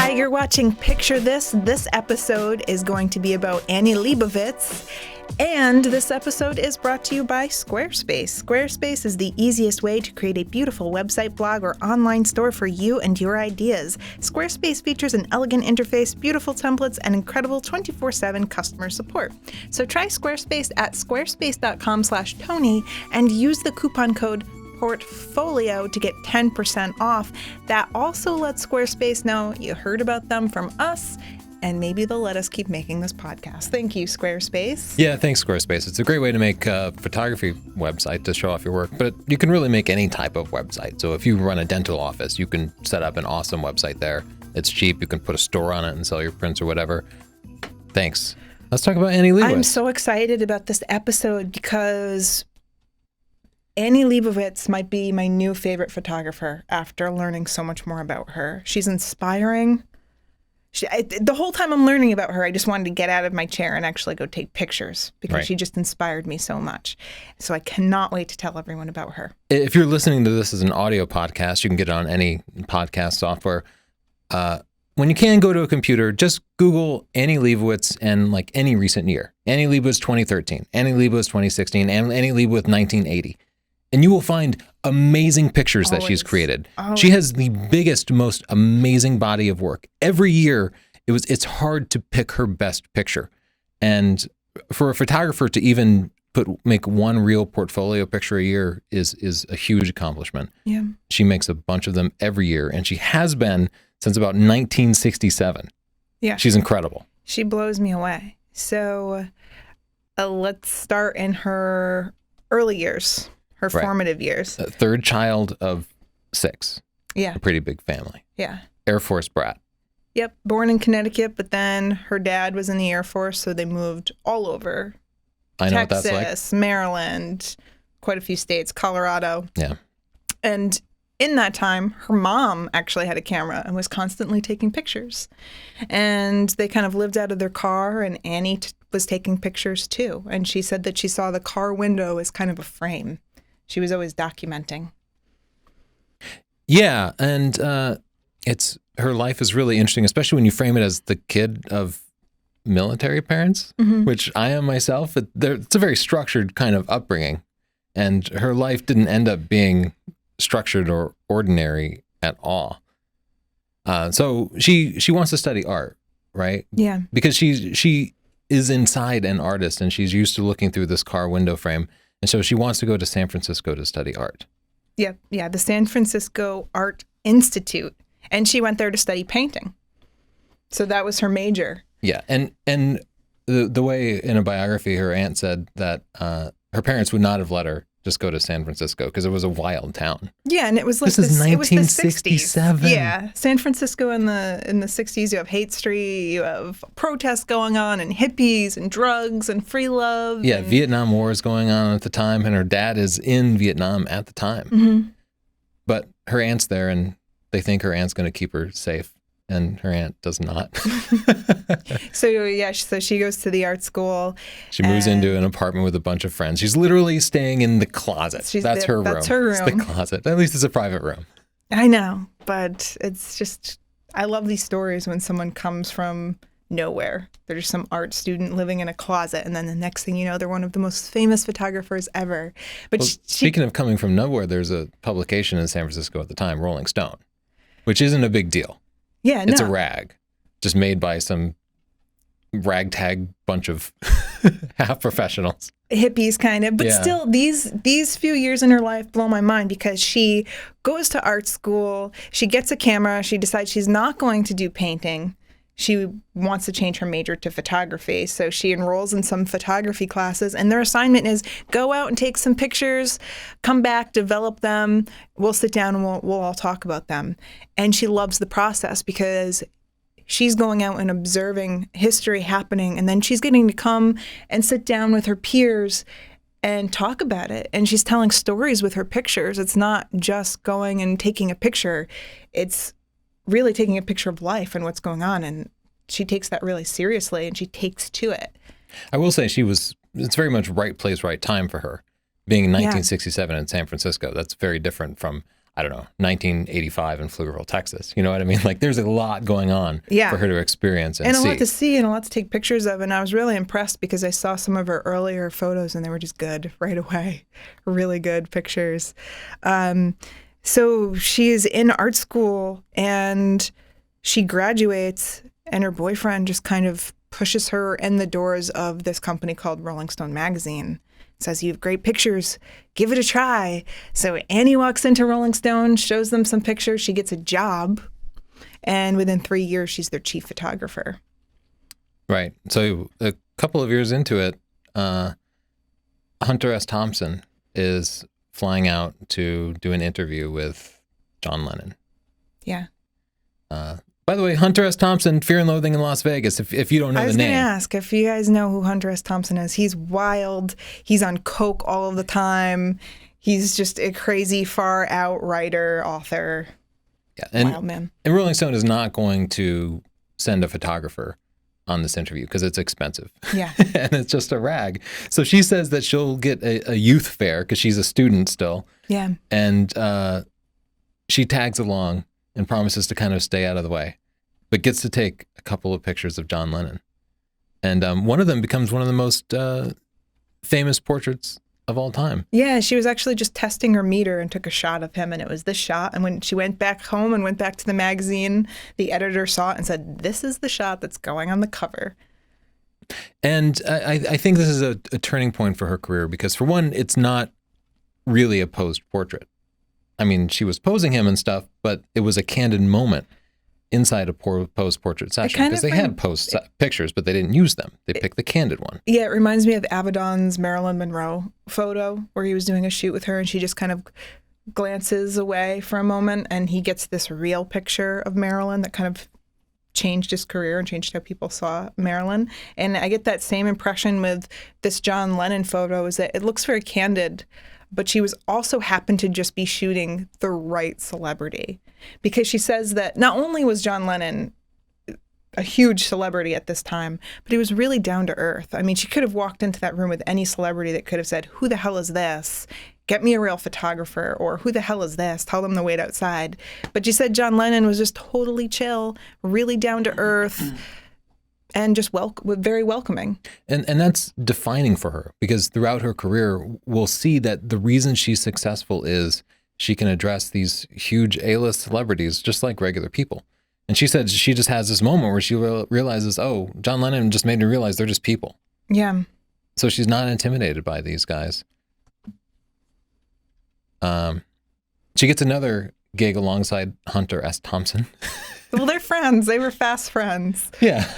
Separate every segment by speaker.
Speaker 1: Hi, you're watching Picture This. This episode is going to be about Annie Leibovitz. And this episode is brought to you by Squarespace. Squarespace is the easiest way to create a beautiful website, blog, or online store for you and your ideas. Squarespace features an elegant interface, beautiful templates, and incredible 24/7 customer support. So try Squarespace at squarespace.com/Tony and use the coupon code Portfolio to get 10% off. That also lets Squarespace know you heard about them from us, and maybe they'll let us keep making this podcast. Thank you, Squarespace.
Speaker 2: Yeah, thanks, Squarespace. It's a great way to make a photography website to show off your work, but you can really make any type of website. So if you run a dental office, you can set up an awesome website there. It's cheap. You can put a store on it and sell your prints or whatever. Thanks. Let's talk about Annie Leibovitz.
Speaker 1: I'm so excited about this episode because Annie Leibovitz might be my new favorite photographer after learning so much more about her. She's inspiring. The whole time I'm learning about her, I just wanted to get out of my chair and actually go take pictures because She just inspired me so much. So I cannot wait to tell everyone about her.
Speaker 2: If you're listening to this as an audio podcast, you can get it on any podcast software. When you can go to a computer, just Google Annie Leibovitz and like any recent year. Annie Leibovitz 2013, Annie Leibovitz 2016, and Annie Leibovitz 1980. And you will find amazing pictures that she's created. She has the biggest, most amazing body of work. Every year, it's hard to pick her best picture. And for a photographer to even make one real portfolio picture a year is a huge accomplishment.
Speaker 1: Yeah.
Speaker 2: She makes a bunch of them every year, and she has been since about 1967.
Speaker 1: Yeah.
Speaker 2: She's incredible.
Speaker 1: She blows me away. So let's start in her early years. Her formative years.
Speaker 2: Third child of 6.
Speaker 1: Yeah.
Speaker 2: A pretty big family.
Speaker 1: Yeah.
Speaker 2: Air Force brat.
Speaker 1: Yep. Born in Connecticut, but then her dad was in the Air Force, so they moved all over.
Speaker 2: I know
Speaker 1: Texas,
Speaker 2: what that's like.
Speaker 1: Maryland, quite a few states, Colorado.
Speaker 2: Yeah.
Speaker 1: And in that time, her mom actually had a camera and was constantly taking pictures. And they kind of lived out of their car, and Annie was taking pictures too. And she said that she saw the car window as kind of a frame. She was always documenting.
Speaker 2: Yeah, and her life is really interesting, especially when you frame it as the kid of military parents, which I am myself. It's a very structured kind of upbringing, and her life didn't end up being structured or ordinary at all. So she wants to study art, right?
Speaker 1: Yeah.
Speaker 2: Because she is inside an artist, and she's used to looking through this car window frame. And so she wants to go to San Francisco to study art.
Speaker 1: Yeah, the San Francisco Art Institute. And she went there to study painting. So that was her major.
Speaker 2: Yeah, and the way in a biography her aunt said that her parents would not have let her just go to San Francisco because it was a wild town.
Speaker 1: Yeah, and it was like
Speaker 2: this is 1967.
Speaker 1: Yeah, San Francisco in the 60s, you have Haight Street, you have protests going on, and hippies, and drugs, and free love.
Speaker 2: Yeah, Vietnam War is going on at the time, and her dad is in Vietnam at the time.
Speaker 1: Mm-hmm.
Speaker 2: But her aunt's there, and they think her aunt's going to keep her safe. And her aunt does not.
Speaker 1: So she goes to the art school.
Speaker 2: She moves into an apartment with a bunch of friends. She's literally staying in the closet. That's her room.
Speaker 1: That's her room.
Speaker 2: It's the closet. At least it's a private room.
Speaker 1: I know, but it's just, I love these stories when someone comes from nowhere. They're just some art student living in a closet, and then the next thing you know, they're one of the most famous photographers ever. But
Speaker 2: speaking of coming from nowhere, there's a publication in San Francisco at the time, Rolling Stone, which isn't a big deal.
Speaker 1: Yeah,
Speaker 2: It's a rag, just made by some ragtag bunch of half professionals.
Speaker 1: Hippies, kind of. But still, these few years in her life blow my mind because she goes to art school, she gets a camera, she decides she's not going to do painting. She wants to change her major to photography. So she enrolls in some photography classes, and their assignment is go out and take some pictures, come back, develop them. We'll sit down and we'll all talk about them. And she loves the process because she's going out and observing history happening, and then she's getting to come and sit down with her peers and talk about it. And she's telling stories with her pictures. It's not just going and taking a picture. It's really taking a picture of life and what's going on. And she takes that really seriously, and she takes to it.
Speaker 2: I will say it's very much right place, right time for her. Being in 1967 in San Francisco, that's very different from I don't know, 1985 in Pflugerville, Texas. You know what I mean? Like there's a lot going on for her to experience and see.
Speaker 1: A lot to see and a lot to take pictures of. And I was really impressed because I saw some of her earlier photos and they were just good right away. Really good pictures. So she is in art school and she graduates and her boyfriend just kind of pushes her in the doors of this company called Rolling Stone magazine. Says, you have great pictures, give it a try. So Annie walks into Rolling Stone, shows them some pictures, she gets a job, and within 3 years, she's their chief photographer.
Speaker 2: Right. So a couple of years into it, Hunter S. Thompson is flying out to do an interview with John Lennon.
Speaker 1: Yeah.
Speaker 2: By the way, Hunter S. Thompson, Fear and Loathing in Las Vegas, if you don't know the name. I was
Speaker 1: going to ask if you guys know who Hunter S. Thompson is. He's wild. He's on coke all of the time. He's just a crazy, far-out writer, author.
Speaker 2: Yeah, and,
Speaker 1: wild man.
Speaker 2: And Rolling Stone is not going to send a photographer on this interview because it's expensive.
Speaker 1: Yeah.
Speaker 2: And it's just a rag. So she says that she'll get a youth fair because she's a student still.
Speaker 1: Yeah.
Speaker 2: And she tags along and promises to kind of stay out of the way, but gets to take a couple of pictures of John Lennon. And one of them becomes one of the most famous portraits of all time.
Speaker 1: Yeah, she was actually just testing her meter and took a shot of him, and it was this shot. And when she went back home and went back to the magazine, the editor saw it and said, this is the shot that's going on the cover.
Speaker 2: And I think this is a turning point for her career because, for one, it's not really a posed portrait. I mean, she was posing him and stuff, but it was a candid moment inside a posed portrait session because they had posed pictures, but they didn't use them. They picked the candid one.
Speaker 1: Yeah, it reminds me of Avedon's Marilyn Monroe photo where he was doing a shoot with her and she just kind of glances away for a moment and he gets this real picture of Marilyn that kind of changed his career and changed how people saw Marilyn. And I get that same impression with this John Lennon photo is that it looks very candid, but she was also happened to just be shooting the right celebrity because she says that not only was John Lennon a huge celebrity at this time, but he was really down to earth. I mean, she could have walked into that room with any celebrity that could have said, who the hell is this? Get me a real photographer, or who the hell is this? Tell them to wait outside. But she said John Lennon was just totally chill, really down to earth, and just very welcoming.
Speaker 2: And that's defining for her because throughout her career, we'll see that the reason she's successful is she can address these huge A-list celebrities just like regular people. And she said she just has this moment where she realizes, oh, John Lennon just made me realize they're just people.
Speaker 1: Yeah.
Speaker 2: So she's not intimidated by these guys. She gets another gig alongside Hunter S. Thompson.
Speaker 1: Well, they're friends. They were fast friends.
Speaker 2: Yeah.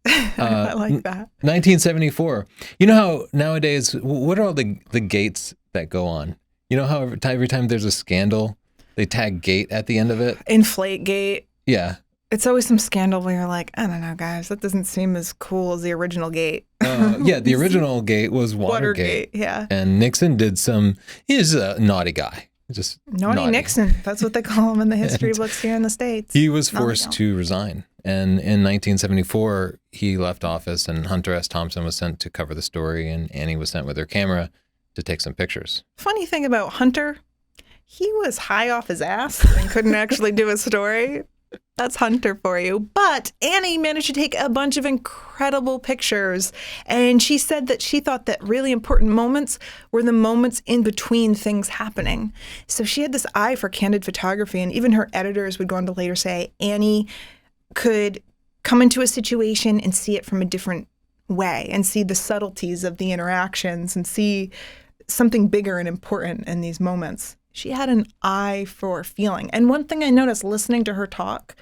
Speaker 1: I like that.
Speaker 2: 1974. You know how nowadays, what are all the gates that go on? You know how every time there's a scandal, they tag gate at the end of it?
Speaker 1: Inflate gate.
Speaker 2: Yeah.
Speaker 1: It's always some scandal where you're like, I don't know, guys, that doesn't seem as cool as the original gate.
Speaker 2: Yeah, the original gate was Watergate.
Speaker 1: Yeah.
Speaker 2: And Nixon he's a naughty guy. Just
Speaker 1: naughty Nixon. That's what they call him in the history books here in the States.
Speaker 2: He was forced to resign. And in 1974, he left office and Hunter S. Thompson was sent to cover the story and Annie was sent with her camera to take some pictures.
Speaker 1: Funny thing about Hunter, he was high off his ass and couldn't actually do a story. That's Hunter for you. But Annie managed to take a bunch of incredible pictures. And she said that she thought that really important moments were the moments in between things happening. So she had this eye for candid photography. And even her editors would go on to later say Annie could come into a situation and see it from a different way and see the subtleties of the interactions and see something bigger and important in these moments. She had an eye for feeling. And one thing I noticed listening to her talk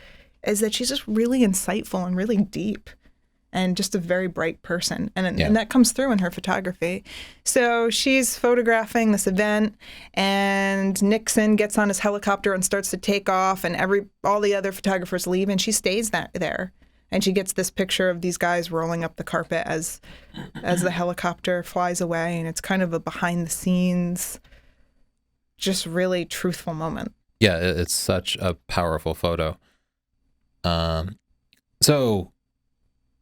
Speaker 1: is that she's just really insightful and really deep and just a very bright person. And that comes through in her photography. So she's photographing this event and Nixon gets on his helicopter and starts to take off and all the other photographers leave and she stays there. And she gets this picture of these guys rolling up the carpet as the helicopter flies away. And it's kind of a behind the scenes, just really truthful moment.
Speaker 2: Yeah, it's such a powerful photo. So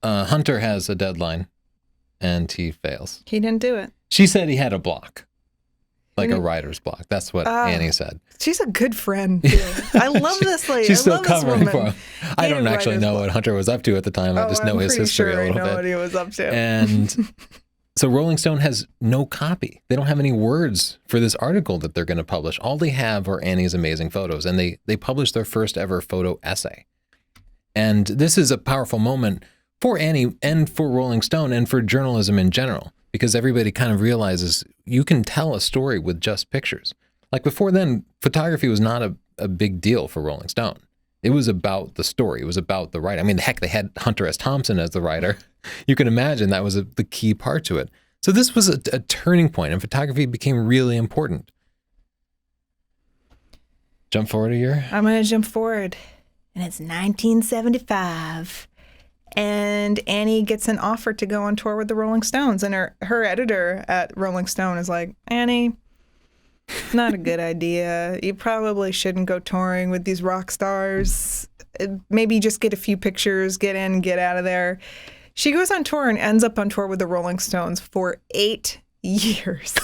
Speaker 2: Hunter has a deadline and he fails.
Speaker 1: He didn't do it.
Speaker 2: She said he had a block. like a writer's block. That's what Annie said.
Speaker 1: She's a good friend, too. I love this lady.
Speaker 2: She's still
Speaker 1: I love this
Speaker 2: covering
Speaker 1: woman.
Speaker 2: for him. I don't actually know what Hunter was up to at the time. I just know his history a little bit.
Speaker 1: I know what he was up to.
Speaker 2: And so Rolling Stone has no copy. They don't have any words for this article that they're going to publish. All they have are Annie's amazing photos. And they published their first ever photo essay. And this is a powerful moment for Annie and for Rolling Stone and for journalism in general, because everybody kind of realizes you can tell a story with just pictures. Like before then, photography was not a big deal for Rolling Stone. It was about the story. It was about the writer. I mean, heck, they had Hunter S. Thompson as the writer. You can imagine that was the key part to it. So this was a turning point, and photography became really important. Jump forward a year?
Speaker 1: I'm going to jump forward. And it's 1975. And Annie gets an offer to go on tour with the Rolling Stones. And her editor at Rolling Stone is like, Annie, not a good idea. You probably shouldn't go touring with these rock stars. Maybe just get a few pictures, get in, get out of there. She goes on tour and ends up on tour with the Rolling Stones for 8 years.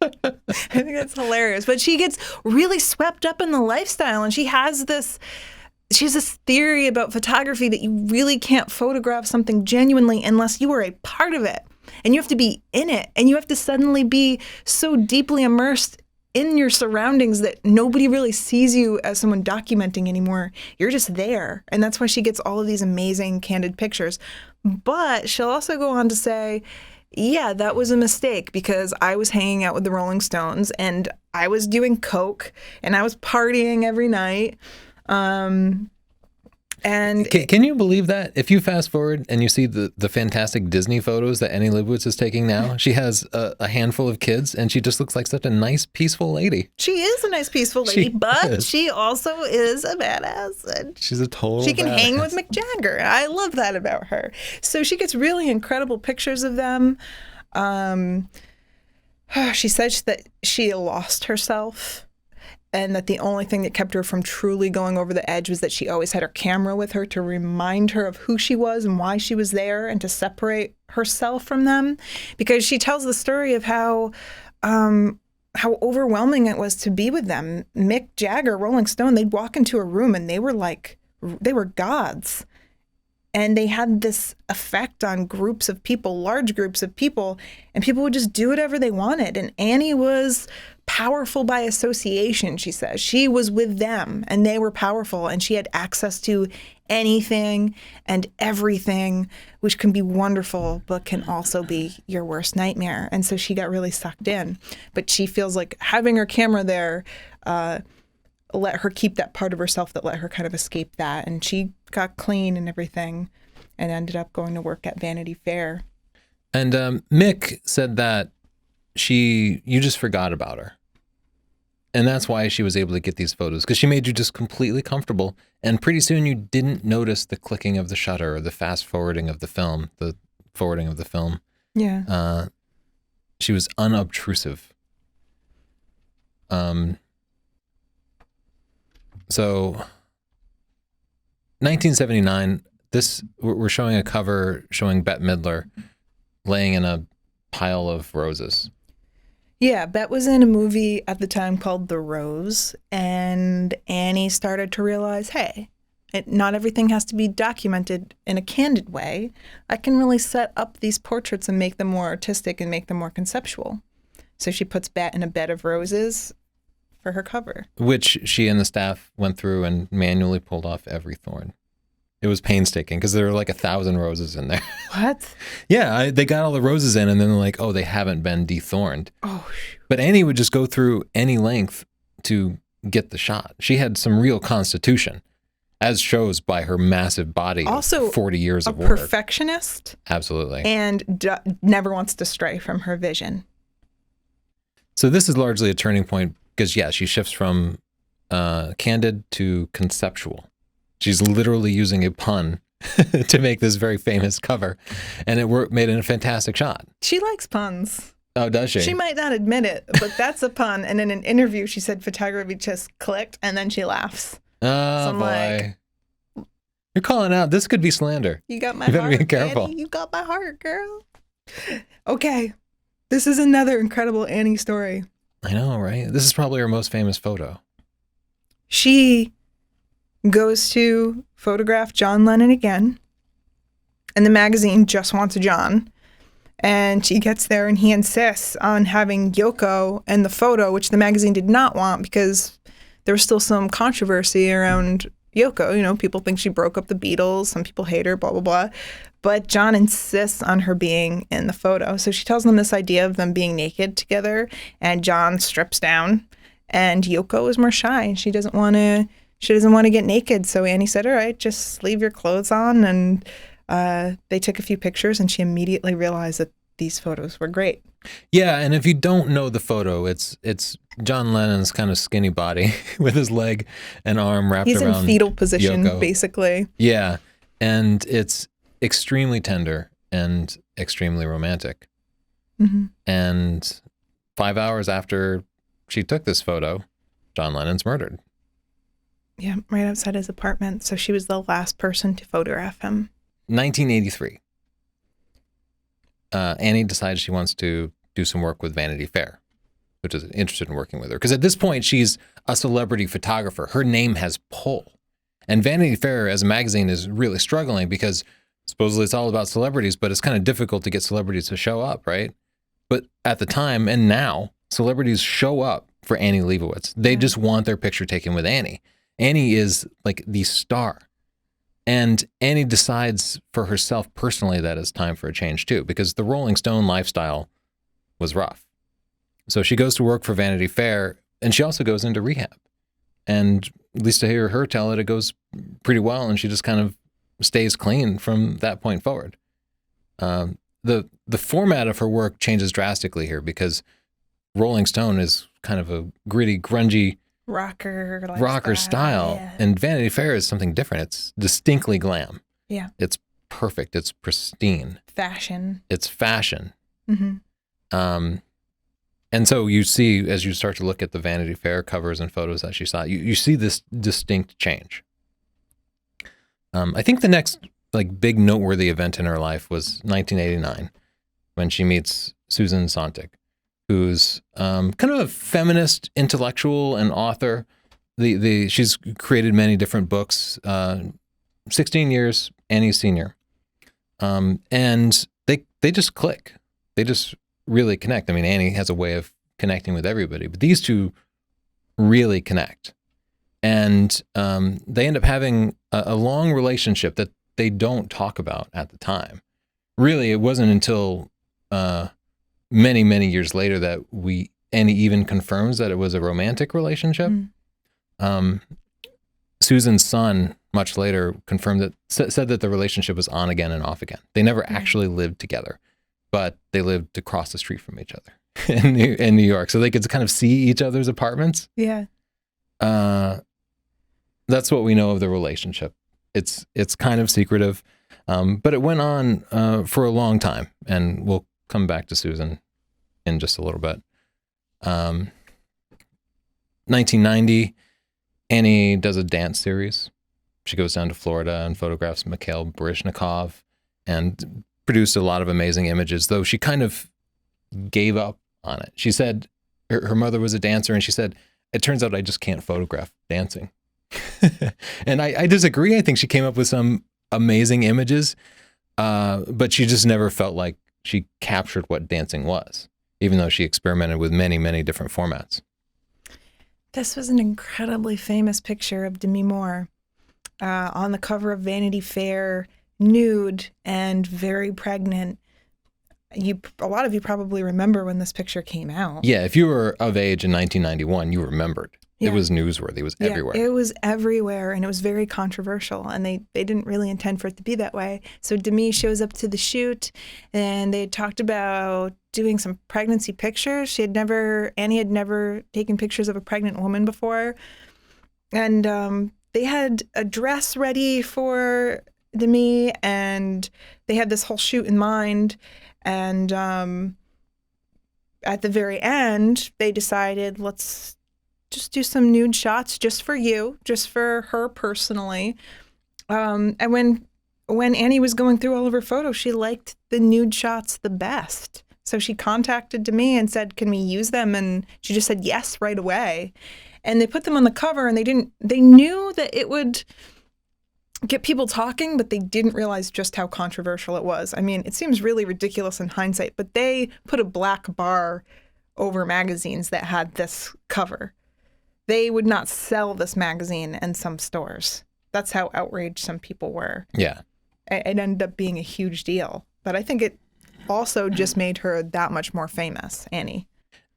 Speaker 1: I think that's hilarious. But she gets really swept up in the lifestyle, and she has this theory about photography that you really can't photograph something genuinely unless you are a part of it. And you have to be in it, and you have to suddenly be so deeply immersed in your surroundings that nobody really sees you as someone documenting anymore. You're just there. And that's why she gets all of these amazing candid pictures. But she'll also go on to say, yeah, that was a mistake because I was hanging out with the Rolling Stones and I was doing coke and I was partying every night. And
Speaker 2: can you believe that? If you fast forward and you see the fantastic Disney photos that Annie Leibovitz is taking now, she has a handful of kids and she just looks like such a nice, peaceful lady.
Speaker 1: She is a nice, peaceful lady, she also is a badass. And
Speaker 2: she's a total
Speaker 1: She can
Speaker 2: badass.
Speaker 1: hang with Mick Jagger. I love that about her. So she gets really incredible pictures of them. She says that she lost herself. And that the only thing that kept her from truly going over the edge was that she always had her camera with her to remind her of who she was and why she was there and to separate herself from them. Because she tells the story of how overwhelming it was to be with them. Mick Jagger, Rolling Stone, they'd walk into a room and they were gods. And they had this effect on groups of people, large groups of people, and people would just do whatever they wanted. And Annie was powerful by association, she says. She was with them, and they were powerful, and she had access to anything and everything, which can be wonderful, but can also be your worst nightmare. And so she got really sucked in. But she feels like having her camera there let her keep that part of herself that let her kind of escape that. And she got clean and everything and ended up going to work at Vanity Fair.
Speaker 2: And Mick said that you just forgot about her. And that's why she was able to get these photos, because she made you just completely comfortable. And pretty soon you didn't notice the clicking of the shutter or the fast forwarding of the film,
Speaker 1: Yeah.
Speaker 2: She was unobtrusive. So 1979, we're showing a cover showing Bette Midler laying in a pile of roses.
Speaker 1: Yeah, Bette was in a movie at the time called The Rose, and Annie started to realize, hey, not everything has to be documented in a candid way. I can really set up these portraits and make them more artistic and make them more conceptual. So she puts Bette in a bed of roses for her cover.
Speaker 2: Which she and the staff went through and manually pulled off every thorn. It was painstaking because there were like 1,000 roses in there.
Speaker 1: What?
Speaker 2: Yeah, they got all the roses in and then they're like, oh, they haven't been dethorned.
Speaker 1: Oh, shoot.
Speaker 2: But Annie would just go through any length to get the shot. She had some real constitution, as shows by her massive body
Speaker 1: also,
Speaker 2: of 40 years of work.
Speaker 1: Perfectionist.
Speaker 2: Absolutely.
Speaker 1: And never wants to stray from her vision.
Speaker 2: So this is largely a turning point because, yeah, she shifts from candid to conceptual. She's literally using a pun to make this very famous cover, and it made it a fantastic shot.
Speaker 1: She likes puns.
Speaker 2: Oh, does she?
Speaker 1: She might not admit it, but that's a pun. And in an interview, she said photography just clicked, and then she laughs.
Speaker 2: Oh,
Speaker 1: so I'm
Speaker 2: boy. You're calling out. This could be slander.
Speaker 1: You got my
Speaker 2: You better
Speaker 1: heart,
Speaker 2: be careful.
Speaker 1: Annie. You got my heart, girl. Okay. This is another incredible Annie story.
Speaker 2: I know, right? This is probably her most famous photo.
Speaker 1: She goes to photograph John Lennon again, and the magazine just wants a John. And she gets there, and he insists on having Yoko in the photo, which the magazine did not want because there was still some controversy around Yoko. You know, people think she broke up the Beatles. Some people hate her, blah, blah, blah. But John insists on her being in the photo. So she tells them this idea of them being naked together, and John strips down, and Yoko is more shy, and she doesn't want to get naked. So Annie said, all right, just leave your clothes on. And they took a few pictures, and she immediately realized that these photos were great.
Speaker 2: Yeah, and if you don't know the photo, it's John Lennon's kind of skinny body with his leg and arm wrapped around
Speaker 1: He's in fetal position,
Speaker 2: Yoko.
Speaker 1: basically.
Speaker 2: Yeah, and it's extremely tender and extremely romantic.
Speaker 1: Mm-hmm.
Speaker 2: And 5 hours after she took this photo, John Lennon's murdered.
Speaker 1: Yeah, right outside his apartment. So she was the last person to photograph him.
Speaker 2: 1983. Annie decides she wants to do some work with Vanity Fair, which is interested in working with her. Because at this point, she's a celebrity photographer. Her name has pull. And Vanity Fair as a magazine is really struggling because supposedly it's all about celebrities, but it's kind of difficult to get celebrities to show up, right? But at the time and now, celebrities show up for Annie Leibovitz. They just want their picture taken with Annie. Annie is like the star. And Annie decides for herself personally that it's time for a change too, because the Rolling Stone lifestyle was rough. So she goes to work for Vanity Fair, and she also goes into rehab. And at least to hear her tell it, it goes pretty well, and she just kind of stays clean from that point forward. The format of her work changes drastically here because Rolling Stone is kind of a gritty, grungy, rocker style.
Speaker 1: Yeah.
Speaker 2: And Vanity Fair is something different. It's distinctly glam.
Speaker 1: Yeah.
Speaker 2: It's perfect. It's pristine.
Speaker 1: Fashion.
Speaker 2: It's fashion.
Speaker 1: Mm-hmm.
Speaker 2: And so you see, as you start to look at the Vanity Fair covers and photos that she saw, you see this distinct change. I think the next like big noteworthy event in her life was 1989 when she meets Susan Sontag, who's kind of a feminist intellectual and author. She's created many different books. 16 years, Annie's senior. And they just click. They just really connect. I mean, Annie has a way of connecting with everybody, but these two really connect. And they end up having a long relationship that they don't talk about at the time. Really, it wasn't until many, many years later that Annie even confirms that it was a romantic relationship. Mm. Susan's son, much later, confirmed that, said that the relationship was on again and off again. They never actually lived together, but they lived across the street from each other in New York. So they could kind of see each other's apartments.
Speaker 1: Yeah.
Speaker 2: That's what we know of the relationship. It's kind of secretive, but it went on for a long time, and we'll come back to Susan in just a little bit. 1990, Annie does a dance series. She goes down to Florida and photographs Mikhail Baryshnikov and produced a lot of amazing images, though she kind of gave up on it. She said her mother was a dancer, and she said, it turns out I just can't photograph dancing. And I disagree. I think she came up with some amazing images, but she just never felt like she captured what dancing was, even though she experimented with many, many different formats.
Speaker 1: This was an incredibly famous picture of Demi Moore on the cover of Vanity Fair, nude and very pregnant. A lot of you probably remember when this picture came out.
Speaker 2: Yeah, if you were of age in 1991, you remembered.
Speaker 1: Yeah.
Speaker 2: It was newsworthy. It was everywhere.
Speaker 1: It was everywhere, and it was very controversial, and they didn't really intend for it to be that way. So Demi shows up to the shoot, and they had talked about doing some pregnancy pictures. Annie had never taken pictures of a pregnant woman before, and they had a dress ready for Demi, and they had this whole shoot in mind. And at the very end, they decided, let's just do some nude shots just for you, just for her personally. And when Annie was going through all of her photos, she liked the nude shots the best. So she contacted Demi and said, can we use them? And she just said yes right away. And they put them on the cover, and they knew that it would get people talking, but they didn't realize just how controversial it was. I mean, it seems really ridiculous in hindsight, but they put a black bar over magazines that had this cover. They would not sell this magazine in some stores. That's how outraged some people were.
Speaker 2: Yeah.
Speaker 1: It ended up being a huge deal. But I think it also just made her that much more famous, Annie.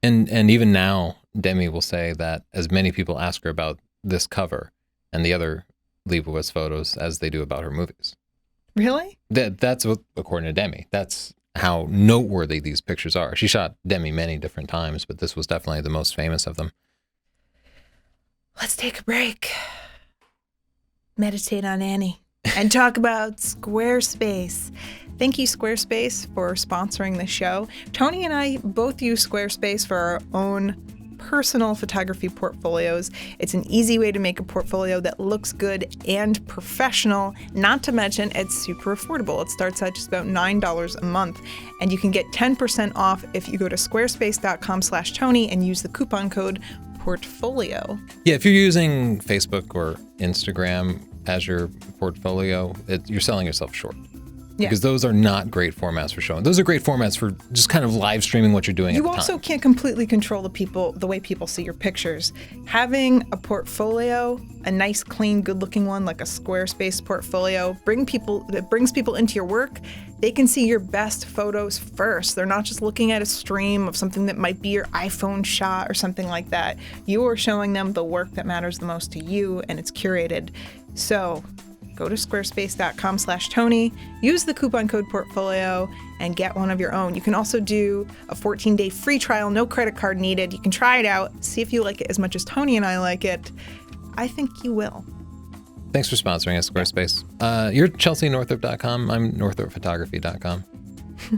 Speaker 2: And even now, Demi will say that as many people ask her about this cover and the other Leibovitz photos as they do about her movies.
Speaker 1: Really?
Speaker 2: That's what, according to Demi, that's how noteworthy these pictures are. She shot Demi many different times, but this was definitely the most famous of them.
Speaker 1: Let's take a break. Meditate on Annie and talk about Squarespace. Thank you, Squarespace, for sponsoring the show. Tony and I both use Squarespace for our own personal photography portfolios. It's an easy way to make a portfolio that looks good and professional, not to mention it's super affordable. It starts at just about $9 a month, and you can get 10% off if you go to squarespace.com/Tony and use the coupon code portfolio.
Speaker 2: Yeah, if you're using Facebook or Instagram as your portfolio, you're selling yourself short. Yeah. Because those are not great formats for showing. Those are great formats for just kind of live streaming what you're doing at the time. You also
Speaker 1: can't completely control the way people see your pictures. Having a portfolio, a nice, clean, good-looking one like a Squarespace portfolio, brings people into your work. They can see your best photos first. They're not just looking at a stream of something that might be your iPhone shot or something like that. You are showing them the work that matters the most to you, and it's curated. So go to squarespace.com/Tony, use the coupon code portfolio, and get one of your own. You can also do a 14-day free trial, no credit card needed. You can try it out, see if you like it as much as Tony and I like it. I think you will.
Speaker 2: Thanks for sponsoring us, Squarespace. You're ChelseaNorthrup.com. I'm NorthrupPhotography.com.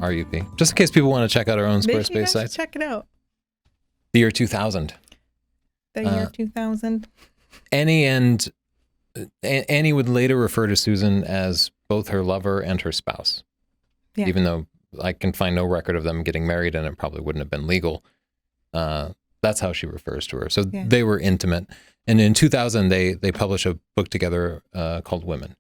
Speaker 2: RUP. Just in case people want to check out our own Squarespace sites.
Speaker 1: Check it out.
Speaker 2: The year 2000.
Speaker 1: The year 2000.
Speaker 2: Annie would later refer to Susan as both her lover and her spouse, even though I can find no record of them getting married, and it probably wouldn't have been legal. That's how she refers to her. So they were intimate. And in 2000, they published a book together called Women.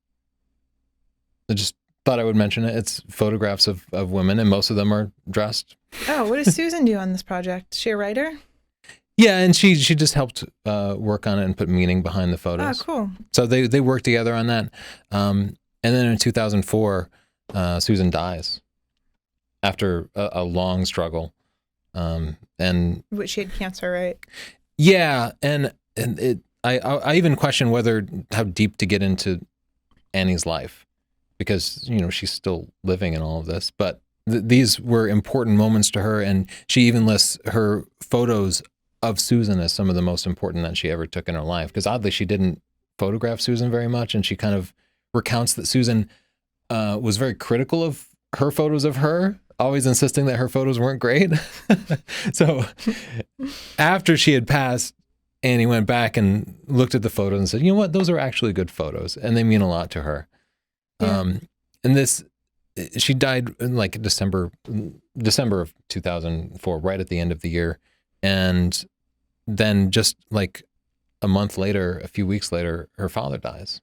Speaker 2: I just thought I would mention it. It's photographs of women, and most of them are dressed.
Speaker 1: Oh, what does Susan do on this project? Is she a writer?
Speaker 2: Yeah, and she just helped work on it and put meaning behind the photos.
Speaker 1: Oh, cool.
Speaker 2: So they worked together on that. And then in 2004, Susan dies after a long struggle.
Speaker 1: But she had cancer, right?
Speaker 2: Yeah, and I even question how deep to get into Annie's life, because she's still living in all of this. But these were important moments to her, and she even lists her photos of Susan as some of the most important that she ever took in her life, because oddly she didn't photograph Susan very much, and she kind of recounts that Susan was very critical of her photos of her, always insisting that her photos weren't great. So after she had passed, Annie went back and looked at the photos and said, you know what, those are actually good photos, and they mean a lot to her. Yeah. And she died in like December of 2004, right at the end of the year. And then just like a few weeks later, her father dies.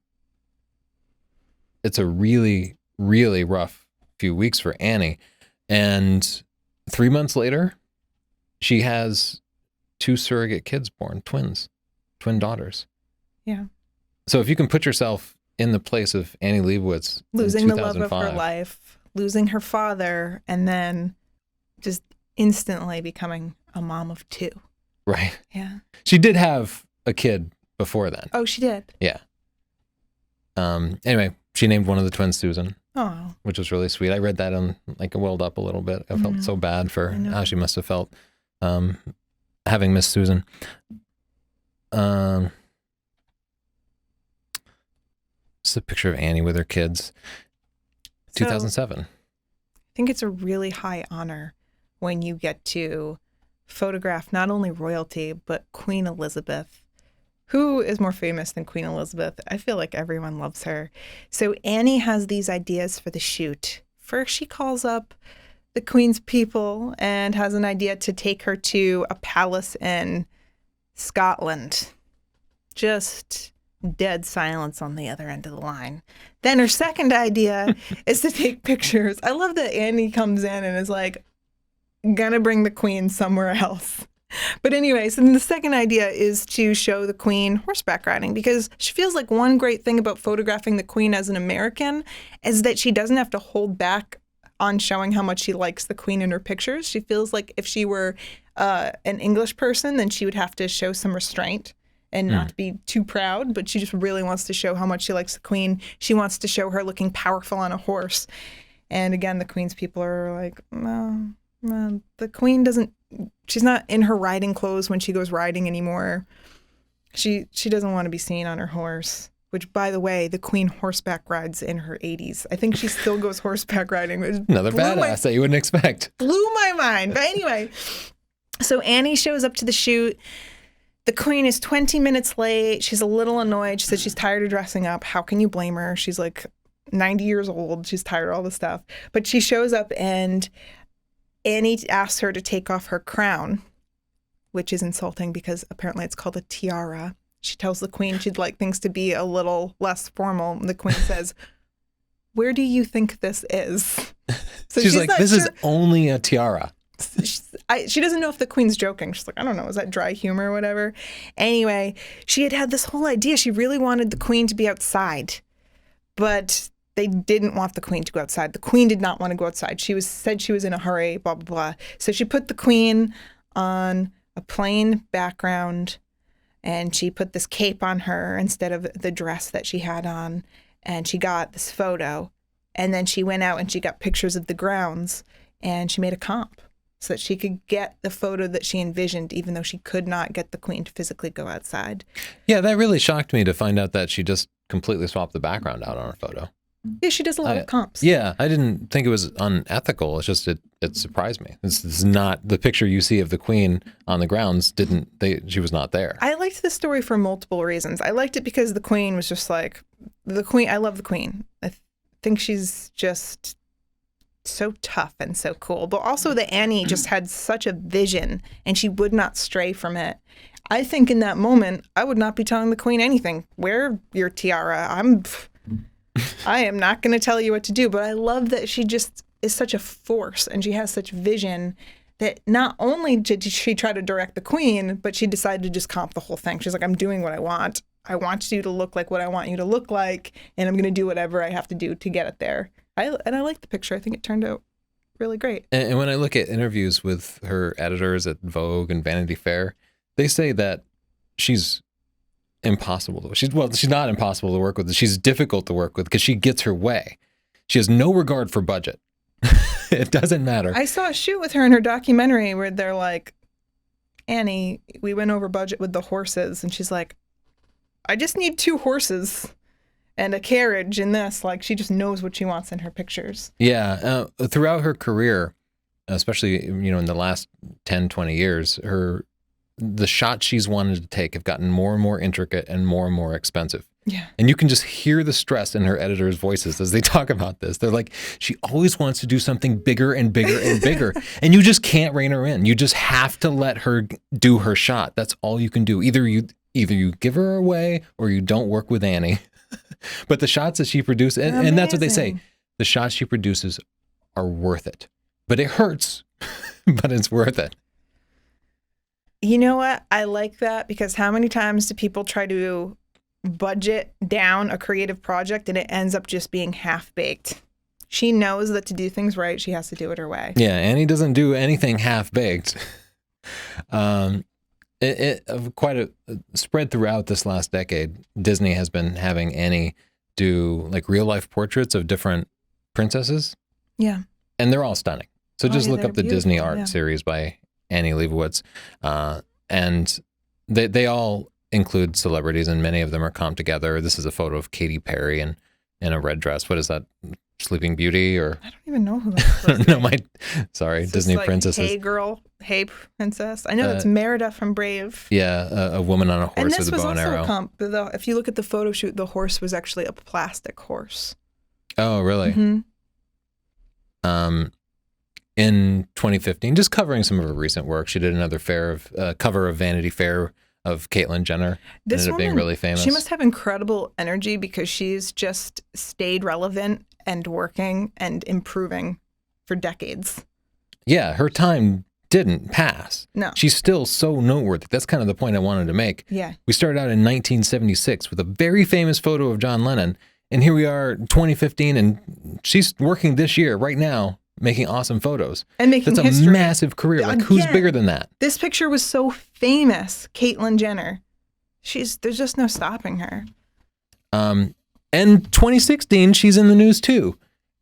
Speaker 2: It's a really, really rough few weeks for Annie. And 3 months later, she has 2 surrogate kids born, twin daughters.
Speaker 1: Yeah.
Speaker 2: So if you can put yourself in the place of Annie Leibovitz,
Speaker 1: losing the love of her life, losing her father, and then just instantly becoming a mom of 2.
Speaker 2: Right.
Speaker 1: Yeah.
Speaker 2: She did have a kid before then.
Speaker 1: Oh, she did?
Speaker 2: Yeah. Anyway, she named one of the twins Susan.
Speaker 1: Oh.
Speaker 2: Which was really sweet. I read that and like welled up a little bit. I felt so bad for how she must have felt having missed Susan. Just a picture of Annie with her kids. 2007.
Speaker 1: I think it's a really high honor when you get to photograph not only royalty, but Queen Elizabeth. Who is more famous than Queen Elizabeth? I feel like everyone loves her. So Annie has these ideas for the shoot. First, she calls up the Queen's people and has an idea to take her to a palace in Scotland. Just dead silence on the other end of the line. Then her second idea is to take pictures. I love that Annie comes in and is like, gonna bring the Queen somewhere else. But anyway, so then the second idea is to show the Queen horseback riding, because she feels like one great thing about photographing the Queen as an American is that she doesn't have to hold back on showing how much she likes the Queen in her pictures. She feels like if she were an English person, then she would have to show some restraint and not be too proud, but she just really wants to show how much she likes the Queen. She wants to show her looking powerful on a horse. And again, the Queen's people are like, no, the Queen she's not in her riding clothes when she goes riding anymore. She doesn't want to be seen on her horse, which, by the way, the Queen horseback rides in her 80s. I think she still goes horseback riding.
Speaker 2: Another badass that you wouldn't expect.
Speaker 1: Blew my mind. But anyway, so Annie shows up to the shoot. The Queen is 20 minutes late. She's a little annoyed. She says she's tired of dressing up. How can you blame her? She's like 90 years old. She's tired of all this stuff. But she shows up and Annie asks her to take off her crown, which is insulting because apparently it's called a tiara. She tells the Queen she'd like things to be a little less formal. The Queen says, "Where do you think this is?" So
Speaker 2: she's like, "This is only a tiara."
Speaker 1: She doesn't know if the Queen's joking. She's like, I don't know, is that dry humor or whatever? Anyway, she had this whole idea. She really wanted the Queen to be outside, but they didn't want the Queen to go outside. The Queen did not want to go outside. Said she was in a hurry, blah, blah, blah. So she put the Queen on a plain background, and she put this cape on her instead of the dress that she had on, and she got this photo. And then she went out and she got pictures of the grounds, and she made a comp so that she could get the photo that she envisioned, even though she could not get the Queen to physically go outside.
Speaker 2: Yeah, that really shocked me to find out that she just completely swapped the background out on her photo.
Speaker 1: Yeah, she does a lot of comps.
Speaker 2: Yeah, I didn't think it was unethical. It's just it surprised me. This is not the picture you see of the Queen on the grounds. She was not there.
Speaker 1: I liked this story for multiple reasons. I liked it because the Queen was just like, the Queen. I love the Queen. I think she's just so tough and so cool. But also that Annie just had such a vision and she would not stray from it. I think in that moment, I would not be telling the Queen anything. Wear your tiara. I am not going to tell you what to do, but I love that she just is such a force and she has such vision that not only did she try to direct the Queen, but she decided to just comp the whole thing. She's like, I'm doing what I want. I want you to look like what I want you to look like, and I'm going to do whatever I have to do to get it there. I like the picture. I think it turned out really great.
Speaker 2: And when I look at interviews with her editors at Vogue and Vanity Fair, they say that she's impossible. She's not impossible to work with. She's difficult to work with because she gets her way. She has no regard for budget. It doesn't matter.
Speaker 1: I saw a shoot with her in her documentary where they're like, Annie, we went over budget with the horses. And she's like, I just need 2 horses and a carriage in this. Like, she just knows what she wants in her pictures.
Speaker 2: Yeah. Throughout her career, especially, in the last 10, 20 years, the shots she's wanted to take have gotten more and more intricate and more expensive.
Speaker 1: Yeah.
Speaker 2: And you can just hear the stress in her editors' voices as they talk about this. They're like, she always wants to do something bigger and bigger and bigger. And you just can't rein her in. You just have to let her do her shot. That's all you can do. Either you give her away or you don't work with Annie. But the shots that she produces, and that's what they say, the shots she produces are worth it. But it hurts, but it's worth it.
Speaker 1: You know what? I like that because how many times do people try to budget down a creative project and it ends up just being half-baked? She knows that to do things right, she has to do it her way.
Speaker 2: Yeah, Annie doesn't do anything half-baked. Quite a spread throughout this last decade, Disney has been having Annie do like real-life portraits of different princesses.
Speaker 1: Yeah.
Speaker 2: And they're all stunning. So just look up the Disney art
Speaker 1: yeah.
Speaker 2: series by Annie Leibovitz. And they all include celebrities, and many of them are comped together. This is a photo of Katy Perry in a red dress. What is that? Sleeping Beauty? Or
Speaker 1: I don't even know who that is.
Speaker 2: No, sorry, Disney
Speaker 1: like,
Speaker 2: princesses.
Speaker 1: Hey girl, hey princess. I know it's Merida from Brave.
Speaker 2: Yeah, a woman on a horse with a bow and arrow.
Speaker 1: And this was also a comp. If you look at the photo shoot, the horse was actually a plastic horse.
Speaker 2: Oh, really?
Speaker 1: Mm-hmm.
Speaker 2: in 2015, just covering some of her recent work. She did another cover of Vanity Fair of Caitlyn Jenner.
Speaker 1: This
Speaker 2: ended up being really famous.
Speaker 1: She must have incredible energy because she's just stayed relevant and working and improving for decades.
Speaker 2: Yeah, her time didn't pass.
Speaker 1: No.
Speaker 2: She's still so noteworthy. That's kind of the point I wanted to make.
Speaker 1: Yeah.
Speaker 2: We started out in 1976 with a very famous photo of John Lennon, and here we are 2015, and she's working this year, right now, making awesome photos.
Speaker 1: And making
Speaker 2: That's
Speaker 1: history.
Speaker 2: a massive career. Like, who's bigger than that?
Speaker 1: This picture was so famous, Caitlyn Jenner. There's just no stopping her.
Speaker 2: And 2016, she's in the news too,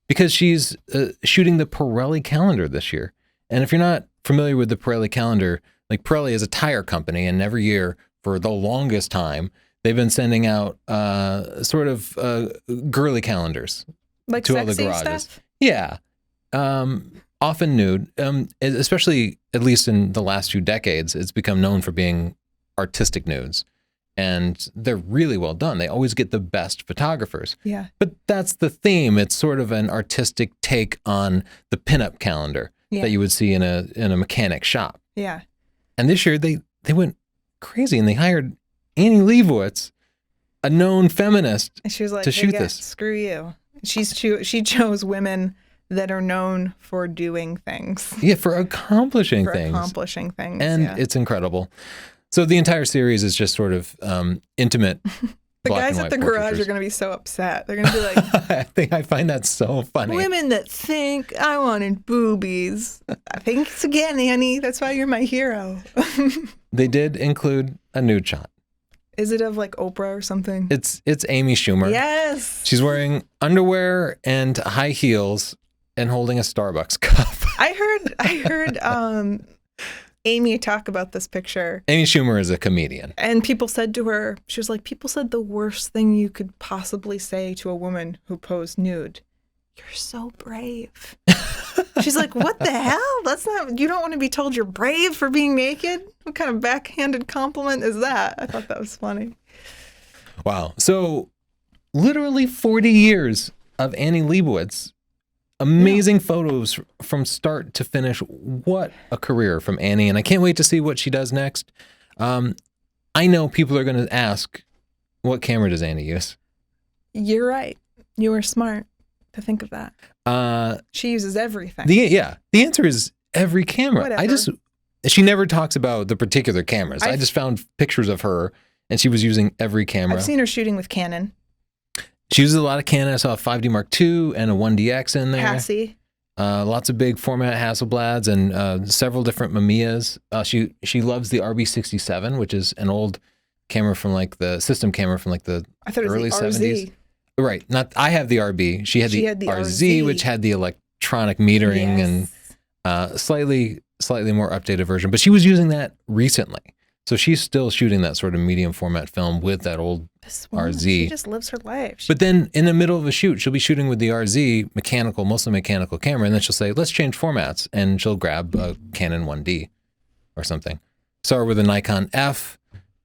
Speaker 2: because she's shooting the Pirelli Calendar this year. And if you're not familiar with the Pirelli Calendar, like Pirelli is a tire company, and every year for the longest time, they've been sending out sort of girly calendars
Speaker 1: Like
Speaker 2: to all the
Speaker 1: sexy
Speaker 2: garages.
Speaker 1: stuff?
Speaker 2: Yeah. Often nude, especially at least in the last few decades, it's become known for being artistic nudes. And they're really well done. They always get the best photographers.
Speaker 1: Yeah.
Speaker 2: But that's the theme. It's sort of an artistic take on the pinup calendar that you would see in a mechanic shop.
Speaker 1: Yeah.
Speaker 2: And this year they went crazy and they hired Annie Leibovitz, a known feminist,
Speaker 1: And she was like,
Speaker 2: to shoot
Speaker 1: hey,
Speaker 2: this.
Speaker 1: Screw you. She chose women that are known for doing things.
Speaker 2: Yeah, for accomplishing things. And
Speaker 1: yeah.
Speaker 2: it's incredible. So the entire series is just sort of intimate.
Speaker 1: The guys at the garage are going to be so upset. They're going to be like,
Speaker 2: I find that so funny.
Speaker 1: women that think I wanted boobies. Thanks again, Annie. That's why you're my hero.
Speaker 2: They did include a nude shot.
Speaker 1: Is it of like Oprah or something?
Speaker 2: It's Amy Schumer.
Speaker 1: Yes.
Speaker 2: She's wearing underwear and high heels and holding a Starbucks cup.
Speaker 1: I heard Amy talk about this picture.
Speaker 2: Amy Schumer is a comedian.
Speaker 1: And people said to her, she was like, people said the worst thing you could possibly say to a woman who posed nude. You're so brave. She's like, what the hell? You don't want to be told you're brave for being naked? What kind of backhanded compliment is that? I thought that was funny.
Speaker 2: Wow. So literally 40 years of Annie Leibovitz. Amazing photos from start to finish. What a career from Annie. And I can't wait to see what she does next. I know people are going to ask, what camera does Annie use?
Speaker 1: You're right. You were smart to think of that. She uses everything.
Speaker 2: The answer is every camera.
Speaker 1: Whatever.
Speaker 2: She never talks about the particular cameras. I just found pictures of her and she was using every camera.
Speaker 1: I've seen her shooting with Canon.
Speaker 2: She uses a lot of Canon. I saw a 5D Mark II and a 1DX in there.
Speaker 1: Cassie.
Speaker 2: Lots of big format Hasselblads and several different Mamiyas. She loves the RB67, which is an old camera from like the system camera from like the early 70s. Right. I have the RB. She had the RZ, which had the electronic metering and slightly more updated version. But she was using that recently. So she's still shooting that sort of medium format film with that old RZ.
Speaker 1: She just lives her life.
Speaker 2: But then in the middle of a shoot, she'll be shooting with the RZ mostly mechanical camera. And then she'll say, let's change formats. And she'll grab a Canon 1D or something. Saw her with a Nikon F.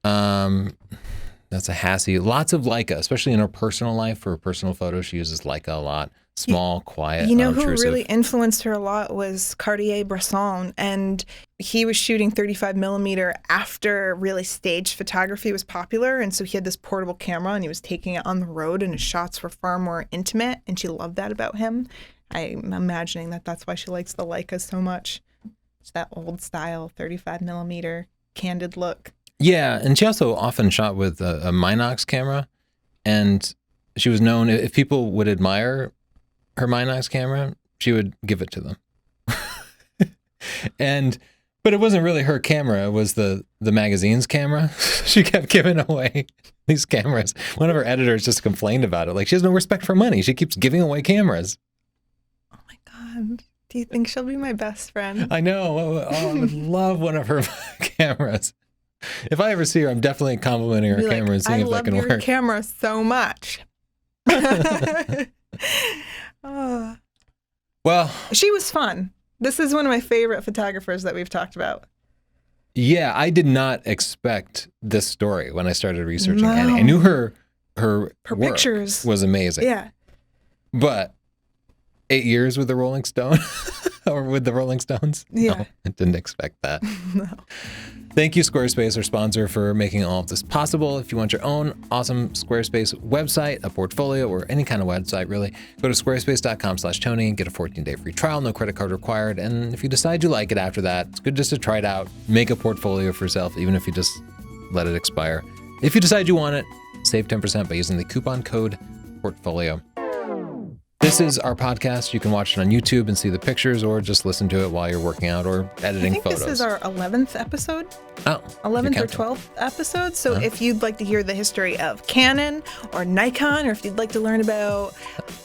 Speaker 2: That's a Hassie. Lots of Leica, especially in her personal life. For her personal photos, she uses Leica a lot. Small, quiet,
Speaker 1: You know who
Speaker 2: unobtrusive.
Speaker 1: really influenced her a lot was Cartier-Bresson, and he was shooting 35 millimeter after really staged photography was popular, and so he had this portable camera and he was taking it on the road, and his shots were far more intimate, and she loved that about him. I'm imagining that's why she likes the Leica so much. It's that old style 35 millimeter candid look.
Speaker 2: Yeah, and she also often shot with a Minox camera, and she was known, if people would admire her Minox camera, she would give it to them. But it wasn't really her camera, it was the magazine's camera. She kept giving away these cameras. One of her editors just complained about it. Like, she has no respect for money. She keeps giving away cameras.
Speaker 1: Oh my God. Do you think she'll be my best friend?
Speaker 2: I know. Oh, I would love one of her cameras. If I ever see her, I'm definitely complimenting her camera and seeing if that can work.
Speaker 1: I love your camera so much. Oh.
Speaker 2: Well,
Speaker 1: she was fun. This is one of my favorite photographers that we've talked about.
Speaker 2: Yeah, I did not expect this story when I started researching Annie. I knew her work
Speaker 1: pictures
Speaker 2: was amazing.
Speaker 1: Yeah.
Speaker 2: But 8 years with the Rolling Stone. Or with the Rolling Stones?
Speaker 1: Yeah.
Speaker 2: No, I didn't expect that.
Speaker 1: No.
Speaker 2: Thank you, Squarespace, our sponsor, for making all of this possible. If you want your own awesome Squarespace website, a portfolio, or any kind of website, really, go to squarespace.com/Tony and get a 14-day free trial, no credit card required. And if you decide you like it after that, it's good just to try it out, make a portfolio for yourself, even if you just let it expire. If you decide you want it, save 10% by using the coupon code portfolio. This is our podcast. You can watch it on YouTube and see the pictures, or just listen to it while you're working out or editing photos.
Speaker 1: This is our 11th episode.
Speaker 2: Oh,
Speaker 1: 11th or 12th episode. So if you'd like to hear the history of Canon or Nikon, or if you'd like to learn about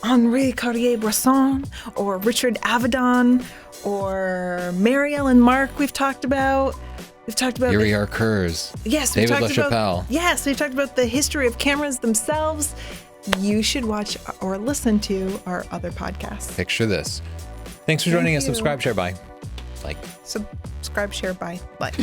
Speaker 1: Henri Cartier-Bresson or Richard Avedon or Mary Ellen Mark, we've talked about
Speaker 2: Yuri R. Kurz.
Speaker 1: Yes,
Speaker 2: David LaChapelle.
Speaker 1: Yes, we've talked about the history of cameras themselves. You should watch or listen to our other podcasts.
Speaker 2: Picture this. Thanks for joining us. Subscribe, share, bye. Like.
Speaker 1: Subscribe, share, bye. Like.